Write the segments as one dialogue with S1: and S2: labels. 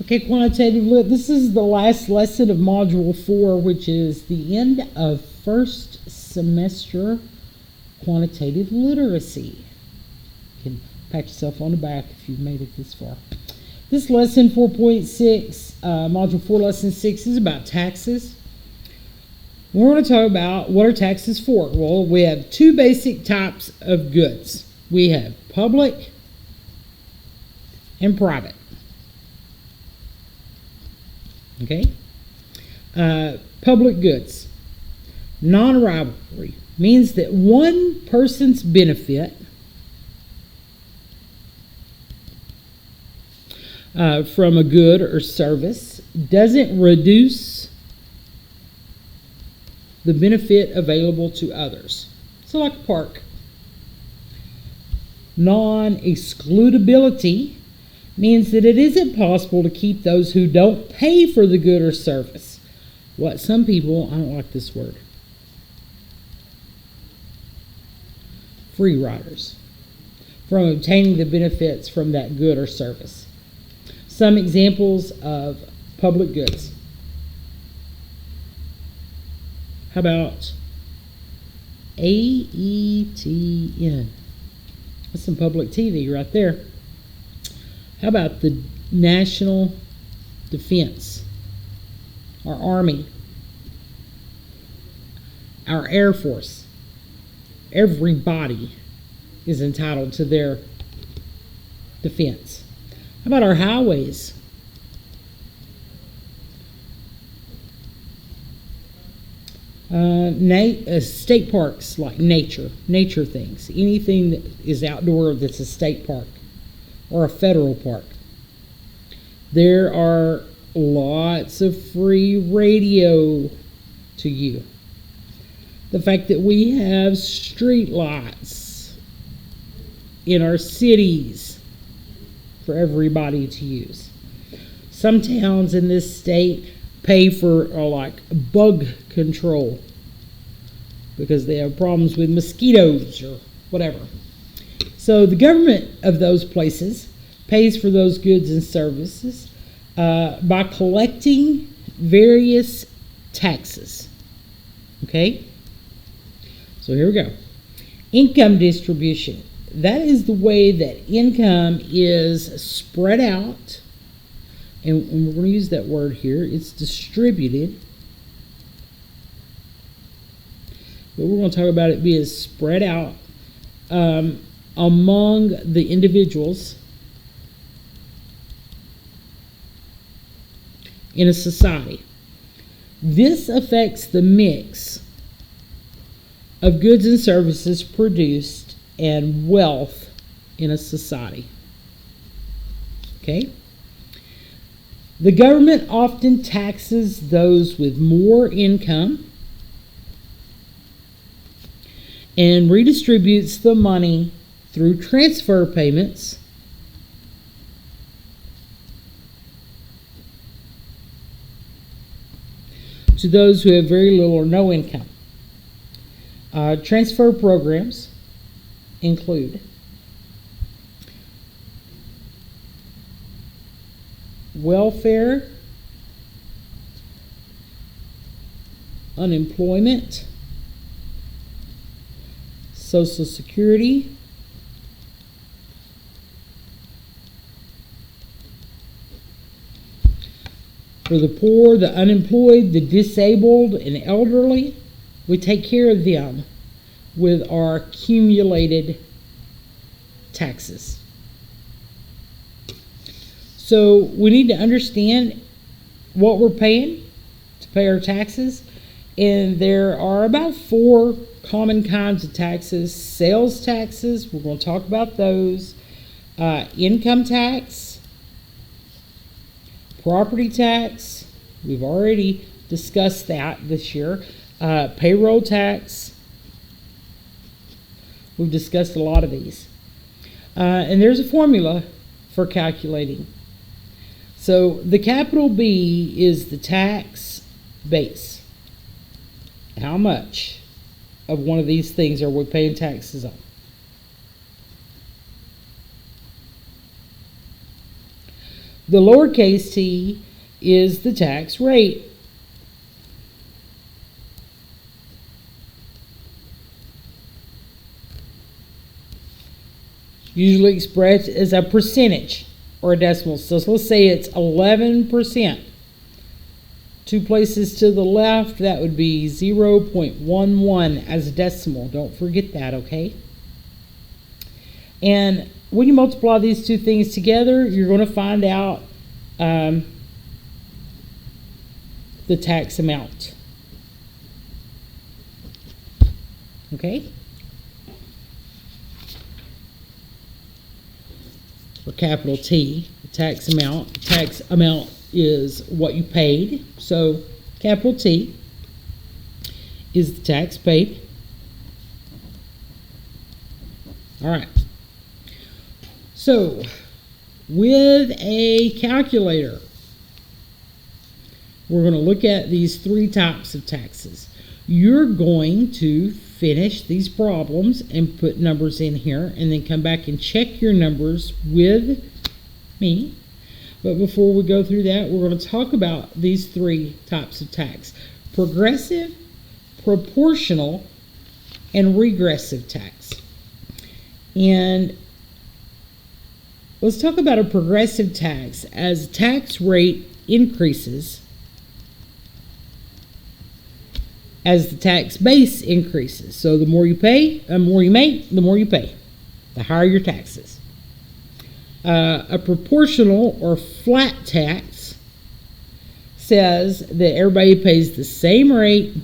S1: Okay, quantitative lit. This is the last lesson of Module 4, which is the end of first semester quantitative literacy. You can pat yourself on the back if you've made it this far. This lesson 4.6, Module 4, Lesson 6 is about taxes. We're going to talk about what are taxes for. Well, we have two basic types of goods. We have public and private. Okay? Public goods. Non-rivalry means that one person's benefit from a good or service doesn't reduce the benefit available to others. So like a park. Non-excludability means that it isn't possible to keep those who don't pay for the good or service. What some people, I don't like this word, free riders, from obtaining the benefits from that good or service. Some examples of public goods. How about AETN? That's some public TV right there. How about the National Defense, our Army, our Air Force? Everybody is entitled to their defense. How about our highways? State parks, like nature things. Anything that is outdoor that's a state park or a federal park. There are lots of free radio to you. The fact that we have street lights in our cities for everybody to use. Some towns in this state pay for like bug control because they have problems with mosquitoes or whatever. So the government of those places pays for those goods and services by collecting various taxes. Okay? So here we go. Income distribution. That is the way that income is spread out, and we're going to use that word here. It's distributed. But we're going to talk about it being spread out among the individuals in a society. This affects the mix of goods and services produced and wealth in a society. Okay? The government often taxes those with more income and redistributes the money through transfer payments to those who have very little or no income. Transfer programs include welfare, unemployment, Social Security, for the poor, the unemployed, the disabled, and elderly. We take care of them with our accumulated taxes. So we need to understand what we're paying to pay our taxes. And there are about 4 common kinds of taxes. Sales taxes, we're going to talk about those. Income tax, property tax, we've already discussed that this year. Payroll tax, we've discussed a lot of these. And there's a formula for calculating. So the capital B is the tax base. How much of one of these things are we paying taxes on? The lowercase t is the tax rate. Usually expressed as a percentage or a decimal. So let's say it's 11%. 2 places to the left, that would be 0.11 as a decimal. Don't forget that, okay? And when you multiply these two things together, you're going to find out the tax amount. Okay? For capital T, the tax amount. The tax amount is what you paid. So capital T is the tax paid. All right. So with a calculator, we're going to look at these 3 types of taxes. You're going to finish these problems and put numbers in here and then come back and check your numbers with me. But before we go through that, we're going to talk about these 3 types of tax: progressive, proportional, and regressive tax. And let's talk about a progressive tax. As tax rate increases, as the tax base increases. So the more you pay, the more you make, the more you pay. The higher your taxes. A proportional or flat tax says that everybody pays the same rate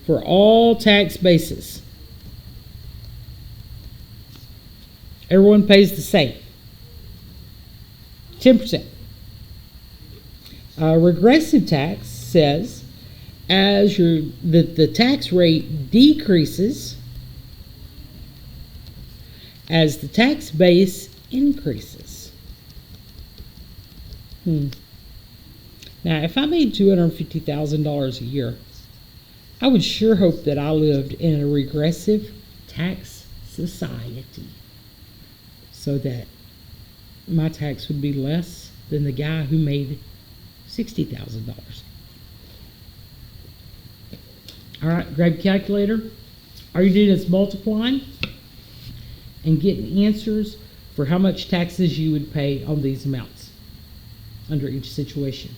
S1: for all tax bases. Everyone pays the same. 10%. Regressive tax says as the tax rate decreases as the tax base increases. Now, if I made $250,000 a year, I would sure hope that I lived in a regressive tax society so that my tax would be less than the guy who made $60,000. All right, grab your calculator. All you're doing is multiplying and getting answers for how much taxes you would pay on these amounts under each situation.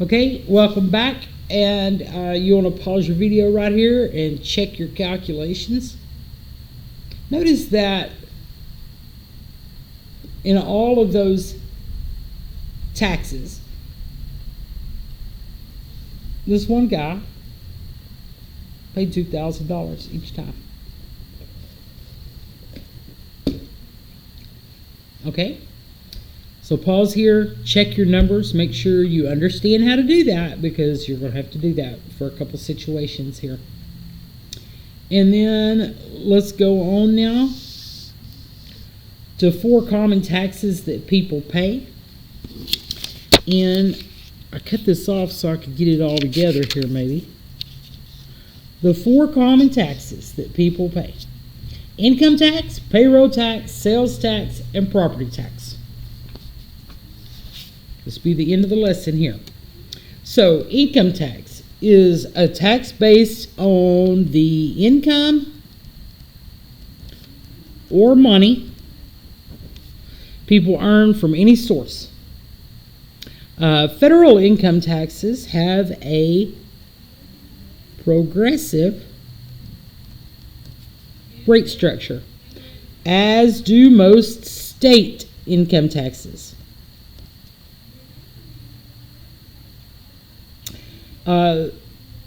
S1: Okay, welcome back. And you want to pause your video right here and check your calculations. Notice that in all of those taxes, this one guy paid $2,000 each time. Okay? So pause here, check your numbers, make sure you understand how to do that because you're going to have to do that for a couple situations here. And then let's go on now to 4 common taxes that people pay. And I cut this off so I could get it all together here maybe. The 4 common taxes that people pay: income tax, payroll tax, sales tax, and property tax. This will be the end of the lesson here. So income tax is a tax based on the income or money people earn from any source. Federal income taxes have a progressive rate structure, as do most state income taxes.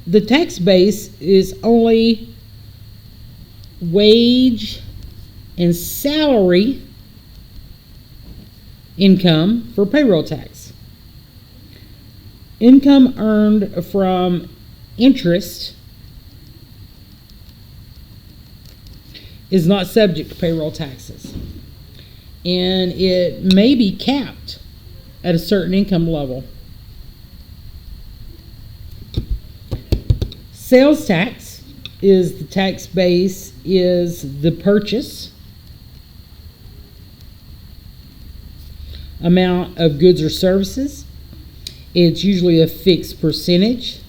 S1: The tax base is only wage and salary income for payroll tax. Income earned from interest is not subject to payroll taxes, and it may be capped at a certain income level. Sales tax is the tax base is the purchase amount of goods or services. It's usually a fixed percentage,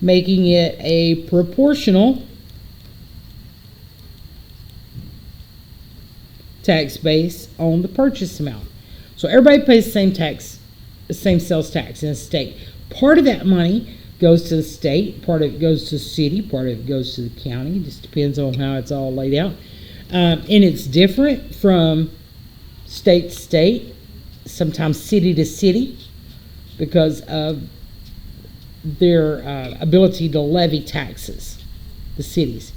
S1: making it a proportional tax base on the purchase amount. So everybody pays the same tax, the same sales tax in a state. Part of that money goes to the state, part of it goes to the city, part of it goes to the county. It just depends on how it's all laid out. And it's different from state to state, sometimes city to city, because of their ability to levy taxes, the cities.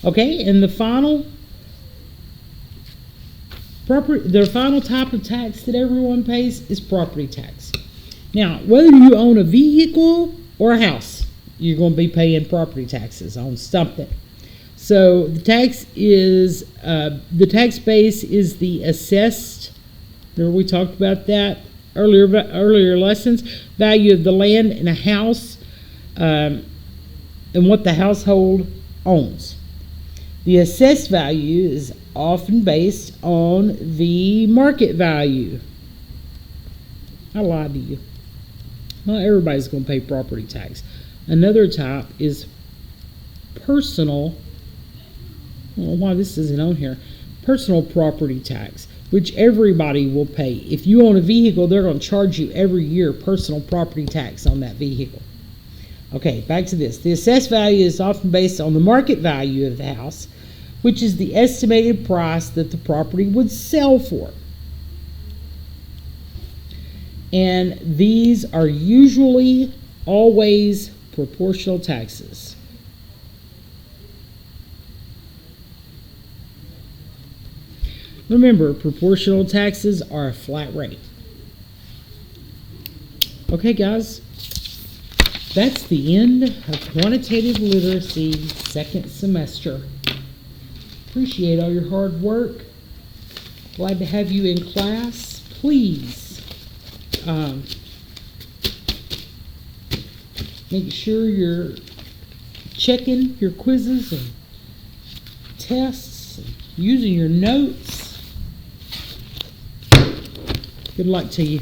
S1: Okay, and the final type of tax that everyone pays is property tax. Now, whether you own a vehicle or a house, you're going to be paying property taxes on something. So the tax base is the assessed. Remember we talked about that earlier lessons. Value of the land in a house and what the household owns. The assessed value is often based on the market value. I lied to you. Not everybody's going to pay property tax. Another type is personal. I don't know why this isn't on here. Personal property tax, which everybody will pay. If you own a vehicle, they're going to charge you every year personal property tax on that vehicle. Okay, back to this. The assessed value is often based on the market value of the house, which is the estimated price that the property would sell for. And these are usually always proportional taxes. Remember, proportional taxes are a flat rate. Okay, guys, that's the end of quantitative literacy second semester. Appreciate all your hard work. Glad to have you in class. Please make sure you're checking your quizzes and tests, and using your notes. Good luck to you.